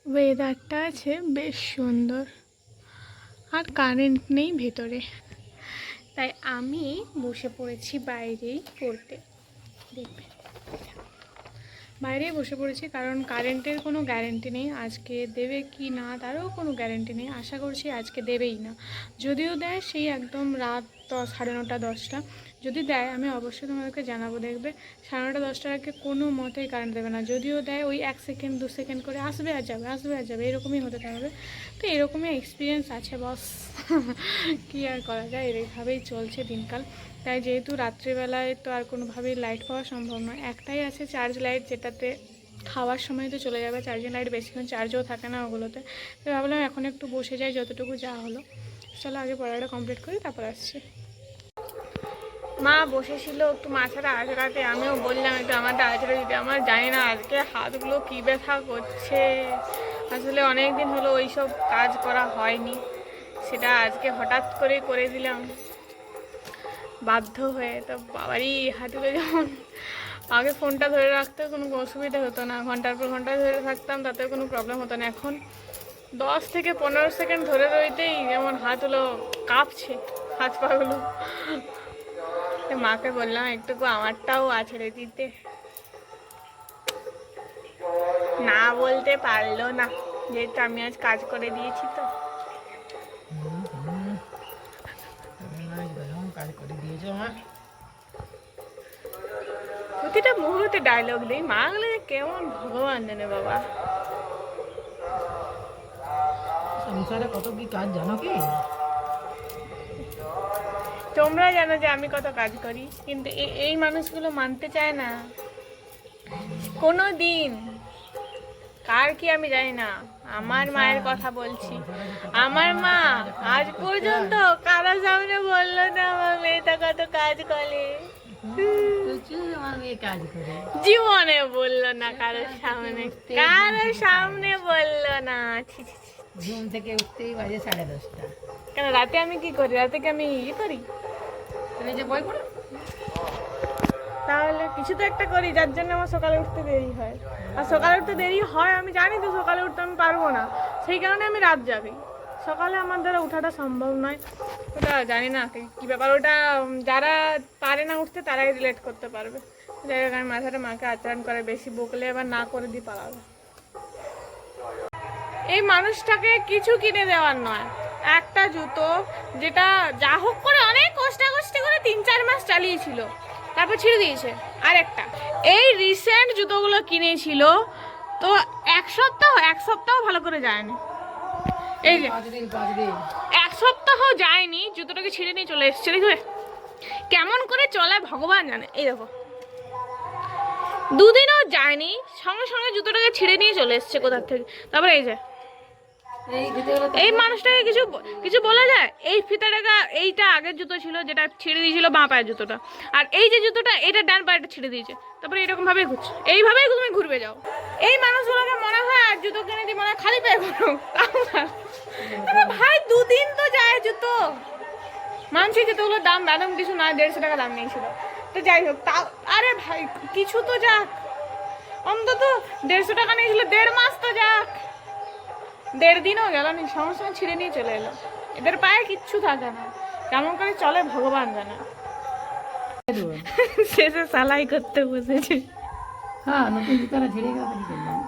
ওয়েদারটা আছে বেশ সুন্দর, আর কারেন্ট নেই ভেতরে, তাই আমি বসে পড়েছি বাইরেই পড়তে। দেখবে বাইরেই বসে পড়েছি, কারণ কারেন্টের কোনো গ্যারেন্টি নেই, আজকে দেবে কি না তারও কোনো গ্যারেন্টি নেই। আশা করছি আজকে দেবেই না, যদিও দেয় সেই একদম রাত 9:30 10টা। যদি দেয় আমি অবশ্যই তোমাদেরকে জানাবো। দেখবে 9:30 10টার আগে কোনো মতেই কারেন্ট দেবে না, যদিও দেয় ওই 1 সেকেন্ড 2 সেকেন্ড করে আসবে আর যাবে, আসবে আর যাবে, এরকমই হতে থাকবে। তো এরকমই এক্সপিরিয়েন্স আছে বস। কী আর করা যায়, এইভাবেই চলছে দিনকাল। তাই যেহেতু রাত্রিবেলায় তো আর কোনোভাবেই লাইট পাওয়া সম্ভব নয়, একটাই আছে চার্জ লাইট, যেটাতে খাওয়ার সময় তো চলে যাবে। চার্জিং লাইট বেশিক্ষণ চার্জও থাকে না ওগুলোতে। তো ভাবলাম এখন একটু বসে যাই, যতটুকু যা হলো। চলো আগে পড়াটা কমপ্লিট করি, তারপর আসছি। মা বসেছিল একটু মাথাটা আঁচড়াতে, আমিও বললাম একটু আমারটা আঁচড়ে দিতে। আমার জানি না আজকে হাতগুলো কী ব্যথা করছে, আসলে অনেক দিন হলো ওইসব কাজ করা হয়নি, সেটা আজকে হঠাৎ করে করে দিলাম বাধ্য হয়ে। তো বাবারই হাঁটুতে যেমন আগে ফোনটা ধরে রাখতে কোনো অসুবিধা হতো না, ঘন্টার পর ঘন্টা ধরে থাকতাম, তাতে কোনো প্রবলেম হতো না। এখন 10 থেকে 15 সেকেন্ড ধরে রইতেই যেমন হাতগুলো কাঁপছে, হাত পাগুলো। মাকে বললাম একটুকু আমারটাও আছড়ে দিতে, না বলতে পারলো না, যেহেতু আমি আজ কাজ করে দিয়েছি। তো প্রতিটা মুহূর্তে ডায়লগ দিই, মা গুলো কেমন ভগবান জানে বাবা। সংসারে কত কি কাজ জানো কি? তোমরা জানো যে আমি কত কাজ করি, কিন্তু এই মানুষগুলো মানতে চায় না কোনো দিন। কার কি আমি জানি না, আমার মায়ের কথা বলছি। আমার মা আজ পর্যন্ত কারোর সামনে বললো না আমার মেয়েটা কত কাজ করে, জীবনে বললো না কারোর সামনে, কারোর সামনে বললো না। ঘুম থেকে উঠতেই বাজে 10:30। কেন রাতে আমি কি করি? রাতে কি আমি ইয়ে করি? তুমি যে বই পড়ো, তাহলে কিছু তো একটা করি যার জন্য আমার সকালে উঠতে দেরি হয়। আর সকালে উঠতে দেরি হয় আমি জানি, তো সকালে উঠতে আমি পারবো না, সেই কারণে আমি রাত জাগি। সকালে আমার দ্বারা উঠাটা সম্ভব নয়, ওটা জানি না কী ব্যাপার। ওটা যারা পারে না উঠতে তারাই রিলেট করতে পারবে। যাই হোক, আমি মাথাটা মাকে আচরণ করে, বেশি বকলে আবার না করে দিয়ে পালাবে। এই মানুষটাকে কিছু কিনে দেওয়ার নয়, একটা জুতো যেটা যা হোক করে অনেক কষ্টে করে 3-4 মাস চালিয়েছিল, তারপর ছিঁড়ে দিয়েছে। আর একটা এই রিসেন্ট জুতোগুলো কিনেছিল, তো এক সপ্তাহ ভালো করে যায়নি। এই যে 1 সপ্তাহ যায়নি, জুতোটাকে ছিঁড়ে নিয়ে চলে এসছে। দেখবে কেমন করে চলায় ভগবান জানে। এই দেখো 2 দিনও যায়নি, সঙ্গে সঙ্গে জুতোটাকে ছিঁড়ে নিয়ে চলে এসছে কোথার থেকে। তারপরে এই যে এই মানুষটাকে কিছু কিছু বলা যায়? এই ফিতাটাকে, এইটা আগের জুতো ছিল যেটা ছিঁড়ে দিয়েছিল বাঁ পায়ের জুতোটা, আর এই যে জুতোটা এটা ডান পায়েটা ছিঁড়ে দিয়েছে। তারপরে এরকম ভাবেই ঘুরছে, এইভাবেই তুমি ঘুরবে যাও। এই মানুষগুলোকে মনে হয় আর জুতো কিনে দিয়ে মনে হয় খালি পায়ে ঘুরো। ভাই 2 দিন তো যায় জুতো, মানছি জুতোগুলোর দাম দাম কিছু না, 150 টাকা দাম নিয়েছিল। তো যাই হোক, তা আরে ভাই কিছু তো যাক, অন্তত 150 টাকা নিয়েছিল, 1.5 মাস তো যাক। 1.5 দিনও গেল নি, সঙ্গে সঙ্গে ছিঁড়ে নিয়ে চলে এলো। এদের পায়ে কিচ্ছু থাকে না, কেমন করে চলে ভগবান জানে। শেষে সালাই করতে বসেছে। হ্যাঁ নতুন জুতাটা ছিঁড়ে গেল কি করলাম?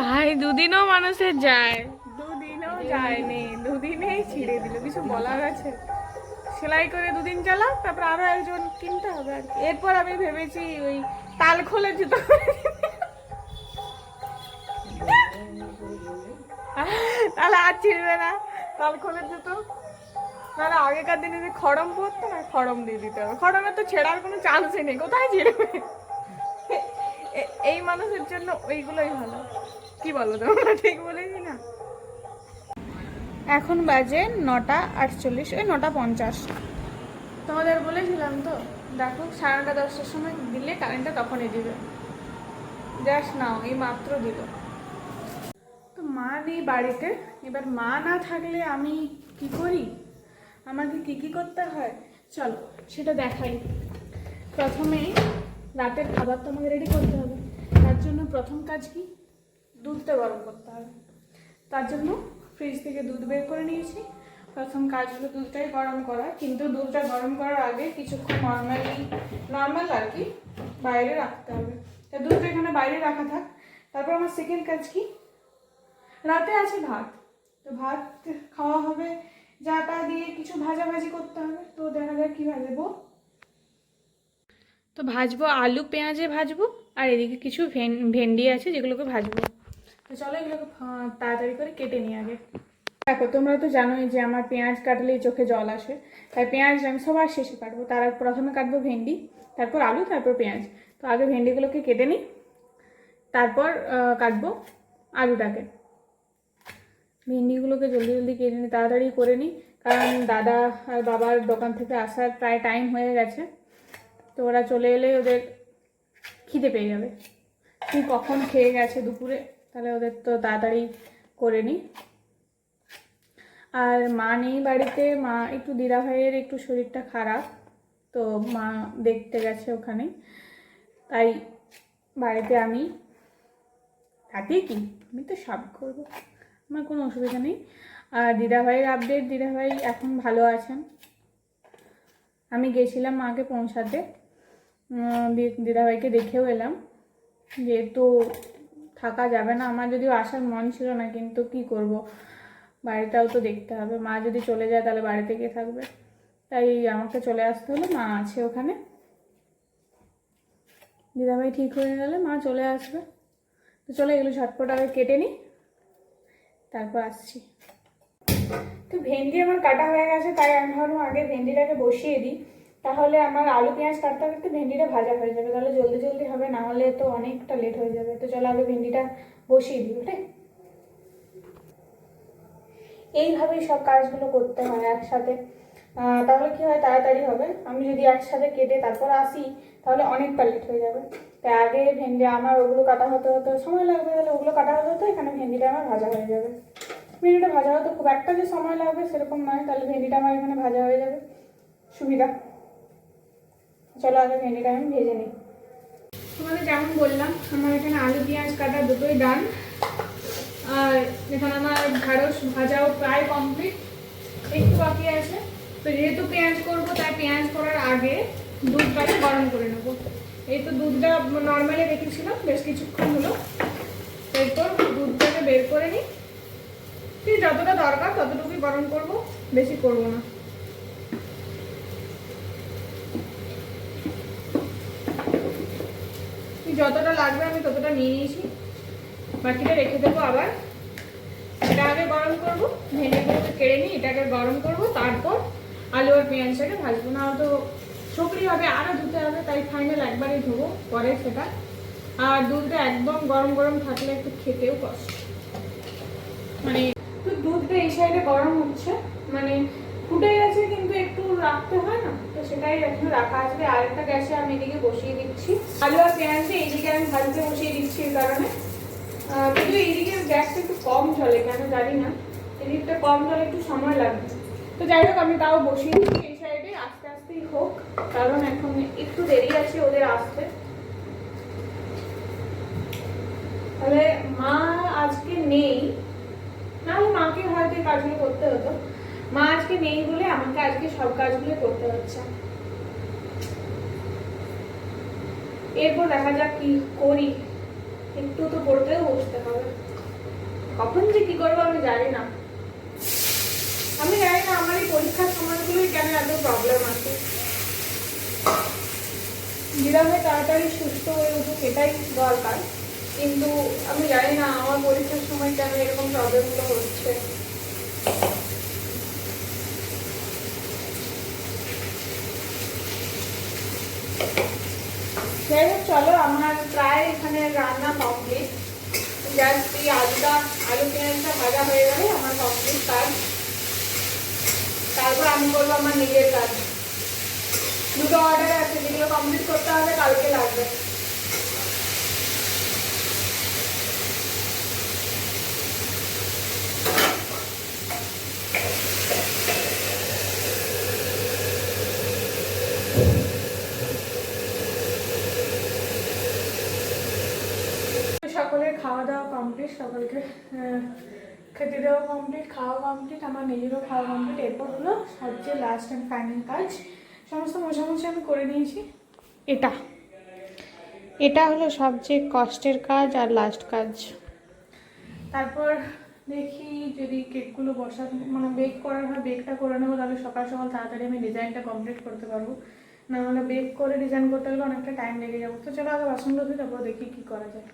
ভাই 2 দিনও মানুষের যায়, 2 দিনও যায়নি, 2 দিনেই ছিঁড়ে দিল। কিছু বলার আছে? সেলাই করে 2 দিন চালাক, তারপর আরো একজন কিনতে হবে আর কি। এরপর আমি ভেবেছি ওই তাল খোলের জুতো, তাহলে আর ছিঁড়বে না। তাল খোলের জুতো, নাহলে আগেকার দিনে যে খড়ম পরতো না, খড়ম দিয়ে দিতে হবে। খড়মের তো ছেঁড়ার কোনো চান্সই নেই, কোথায় ছিঁড়বে। এই মানুষের জন্য ওইগুলোই ভালো। কি বলো তোমরা, ঠিক বলেছি না? এখন বাজে 9:48, ওই 9:50। তোমাদের বলেছিলাম তো, দেখো 9:30-10টার সময় দিলে কারেন্টটা তখনই দিবে। জাস্ট নাও, এই মাত্র দিল। তো মা নেই বাড়িতে, এবার মা না থাকলে আমি কি করি, আমাকে কি করতে হয় চলো সেটা দেখাই। প্রথমেই রাতের খাবার তো আমাকে রেডি করতে হবে, তার জন্য প্রথম কাজ কি, দুধটা গরম করতে হবে। তার জন্য ফ্রিজ থেকে দুধ বের করে নিয়েছি। প্রথম কাজ হলো দুধটাই গরম করা, কিন্তু দুধটা গরম করার আগে কিছুক্ষণ নর্মাল আর কি বাইরে রাখতে হবে। তা দুধটা এখানে বাইরে রাখা থাক। তারপর আমার সেকেন্ড কাজ কি, রাতে আছে ভাত, তো ভাত খাওয়া হবে, যা তা দিয়ে কিছু ভাজাভাজি করতে হবে। তো দেখা যাক কী ভাজবো। তো ভাজবো আলু পেঁয়াজে ভাজবো, আর এদিকে কিছু ভেন্ডি আছে যেগুলোকে ভাজবো। তো চলো এগুলোকে তাড়াতাড়ি করে কেটে নিই আগে। দেখো তোমরা তো জানোই যে আমার পেঁয়াজ কাটলেই চোখে জল আসে, তাই পেঁয়াজ আমি সবার শেষে কাটবো। তার আগে প্রথমে কাটবো ভেন্ডি, তারপর আলু, তারপর পেঁয়াজ। তো আগে ভেন্ডিগুলোকে কেটে নিই, তারপর কাটবো আলুটাকে। ভেন্ডিগুলোকে জলদি জলদি কেটে নিই, তাড়াতাড়ি করে নিই, কারণ দাদা আর বাবার দোকান থেকে আসার প্রায় টাইম হয়ে গেছে। তো ওরা চলে এলে ওদের খিদে পেয়ে যাবে, তুই কখন খেয়ে গেছে দুপুরে, তাহলে ওদের তো তাড়াতাড়ি করে নিই। আর মা নেই বাড়িতে, মা একটু দিদাভাইয়ের একটু শরীরটা খারাপ, তো মা দেখতে গেছে ওখানে, তাই বাড়িতে আমি থাকি। কি আমি তো সব করবো, আমার কোনো অসুবিধা নেই। আর দিদাভাইয়ের আপডেট, দিদাভাই এখন ভালো আছেন। আমি গেছিলাম মাকে পৌঁছাতে, দিদাভাইকে দেখেও এলাম, যেহেতু থাকা যাবে না। আমার যদিও আসার মন ছিল না, কিন্তু কি করব, বাড়িটাও তো দেখতে হবে। মা যদি চলে যায় তাহলে বাড়িতে কে থাকবে, তাই আমাকে চলে আসতে হলো। মা আছে ওখানে, দিদাভাই ঠিক হয়ে গেলে মা চলে আসবে। তো চলো এগুলো ঝটপট আগে কেটে নিই, তারপর আসছি। তো ভেন্ডি আমার কাটা হয়ে গেছে, তাই আমি ভাবলাম আগে ভেন্ডিটাকে বসিয়ে দিই, তাহলে আমার আলু পেঁয়াজ কাটতে কাটতে ভেন্ডিটা ভাজা হয়ে যাবে, তাহলে জলদি জলদি হবে, না হলে তো অনেকটা লেট হয়ে যাবে। তো চলো আগে ভেন্ডিটা বসিয়ে দিই। ওটাই এইভাবেই সব কাজগুলো করতে হয় একসাথে, তাহলে কি হয় তাড়াতাড়ি হবে। আমি যদি একসাথে কেটে তারপর আসি তাহলে অনেকটা লেট হয়ে যাবে। তাই আগে ভেন্ডি আমার ওগুলো কাটা হতে হতে সময় লাগবে, তাহলে ওগুলো কাটা হতে হতে এখানে ভেন্ডিটা আমার ভাজা হয়ে যাবে। ভেন্ডিটা ভাজা হতে খুব একটা যে সময় লাগবে সেরকম নয়, তাহলে ভেন্ডিটা আমার এখানে ভাজা হয়ে যাবে, সুবিধা। চলো আগে ভেন্ডিটা আমি ভেজে নিই। তোমাদের যেমন বললাম আমার এখানে আলু পেঁয়াজ কাটা দুটোই ডান, আর এখানে আমার ঢ্যাঁড়স ভাজাও প্রায় কমপ্লিট, একটু বাকি আছে। তো যেহেতু পেঁয়াজ করবো তাই পেঁয়াজ করার আগে দুধটাকে গরম করে নেবো। এই তো দুধটা নর্মালি রেখেছিলাম বেশ কিছুক্ষণ হলো, এরপর দুধটাকে বের করে নিই। ঠিক যতটা দরকার ততটুকুই গরম করব, বেশি করব না। যতটা লাগবে আমি ততটা নিয়ে নিয়েছি, বাকিটা রেখে দেবো। আবার এটা আগে গরম করবো, ভেন্ডিগুলোকে কেড়ে নিই, এটাকে গরম করব, তারপর আলু আর পেঁয়াজটাকে ভাজবো। না তো শুকরি হবে, আরও ধুতে হবে, তাই ফাইনাল একবারই ধোবো পরে সেটা। আর দুধটা একদম গরম গরম থাকলে একটু খেতেও কষ্ট, মানে তো দুধটা এই সাইডে গরম হচ্ছে, মানে ফুটে গেছে কিন্তু একটু রাখতে হয় না, তো সেটাই এখন রাখা আসবে। আরেকটা গ্যাসে আমি এদিকে বসিয়ে দিচ্ছি আলু আর পেঁয়াজটা, এইদিকে আমি ভাজতে বসিয়ে দিচ্ছি। এই কারণে কিন্তু এইদিকে গ্যাসটা একটু কম চলে, কেন জানি না, এদিকটা কম চলে, একটু সময় লাগবে। তো যাই হোক আমি তাও বসিয়ে দিচ্ছি এই সাইডে, আস্তে আস্তেই হোক, কারণ এখন একটু দেরি আছে ওদের আসতে। তাহলে মা আজকে নেই, নাহলে মাকে হয়তো এই কাজগুলো করতে হতো, মা আজকে নেই বলে আমাকে আজকে সব কাজগুলো করতে হচ্ছে। এরপর দেখা যাক কি করি, একটু তো পড়তেও বসতে হবে, কখন যে কি করবো আমি জানি না। আমার এই পরীক্ষার সময়গুলোই কেন এত প্রবলেম আছে। দিদাভাই তাড়াতাড়ি সুস্থ হয়ে উঠুক এটাই দরকার, কিন্তু আমি জানি না আমার পরীক্ষার সময় কেন এরকম প্রবলেমগুলো হচ্ছে। যাই হোক চলো, আমার প্রায় এখানে রান্না কমপ্লিট, জাস্ট এই আলু পেঁয়াজটা ভাজা হয়ে গেলে আমার কমপ্লিট কাজ। তারপর আমি করবো আমার নিজের কাজ, দুটো অর্ডার আছে যেগুলো কমপ্লিট করতে হবে, কালকে লাগবে। সকলের খাওয়া দাওয়া কমপ্লিট, সকলকে খেতে দেওয়া কমপ্লিট, খাওয়া কমপ্লিট, আমার নিজেরও খাওয়া কমপ্লিট। এরপর হলো সবচেয়ে লাস্ট অ্যান্ড ফাইনাল কাজ, সমস্ত মোছামুছি আমি করে নিয়েছি। এটা এটা হলো সবচেয়ে কষ্টের কাজ আর লাস্ট কাজ। তারপর দেখি যদি কেকগুলো মানে বেক করার হয়, বেকটা করে নেবো, তাহলে সকাল সকাল তাড়াতাড়ি আমি ডিজাইনটা কমপ্লিট করতে পারবো। না হলে বেক করে ডিজাইন করতে গেলে অনেকটা টাইম লেগে যাবো। তো চলো আগে বাসনগুলো দিই, তারপর দেখি কী করা যায়।